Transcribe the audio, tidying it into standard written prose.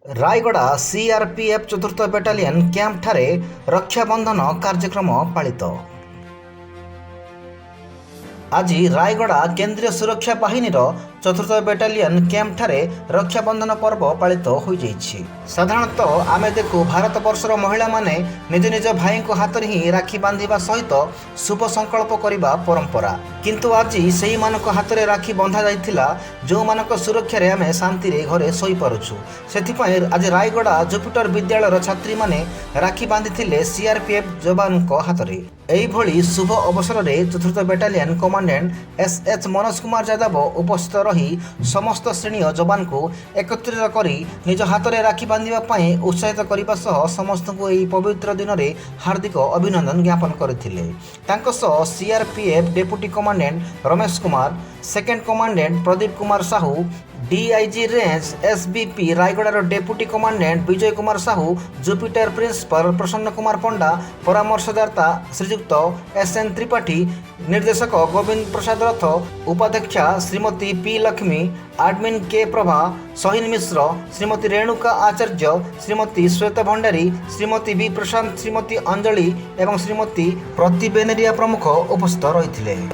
Rayagada CRPF चतुर्थ battalion camp ठारे रक्षाबंधन कार्यक्रम पालित। आज रायगड़ा केंद्रीय सुरक्षा बाहिनीर चतुर्थ बेटालियन कैंप ठारे रक्षाबंधन पर्व पालित हो जाइछि। साधारणतः आमे देखु भारत वर्षर महिला माने निज निज भाई को हाथ ही राखी बांधिबा सहित शुभ संकल्प करिबा परंपरा, किंतु आज सेही मानक हाथ रे राखी बंधा जाइथिला जो मानक सुरक्षा रे आमे शांति रे घरे सोई पारुछु। सेथिपई आज रायगड़ा जुपिटर विद्यालयर छात्री माने राखी बांधिथिले सीआरपीएफ जवान को हाथ रे। एही भली शुभ अवसर रे चतुर्थ battalion commandant SH Manoj Kumar Yadav उपस्थित रही समस्त श्रेणी जवान को एकत्रित करी निज हाथ में राखी बांधिबा पई उत्साहित करने सह समस्त को यह पवित्र दिन में हार्दिक अभिनंदन ज्ञापन करथिले। तांको सह CRPF deputy commandant Ramesh Kumar, second commandant Pradeep Kumar Sahu, DIG range SBP रायगड़ार deputy commandant Vijay Kumar Sahu, Jupiter principal Prasanna Kumar पंडा, परामर्शदाता श्रीयुक्त एसएन त्रिपाठी, निर्देशक गोविंद प्रसाद रथ, उपाध्यक्षा श्रीमती पी लक्ष्मी, एडमिन के प्रभा, सहीन मिश्र, श्रीमती रेणुका आचार्य, श्रीमती श्वेत भंडारी, श्रीमती बी प्रशांत, श्रीमती अंजलि एवं श्रीमती प्रति बेनेरिया प्रमुख उपस्थित रही।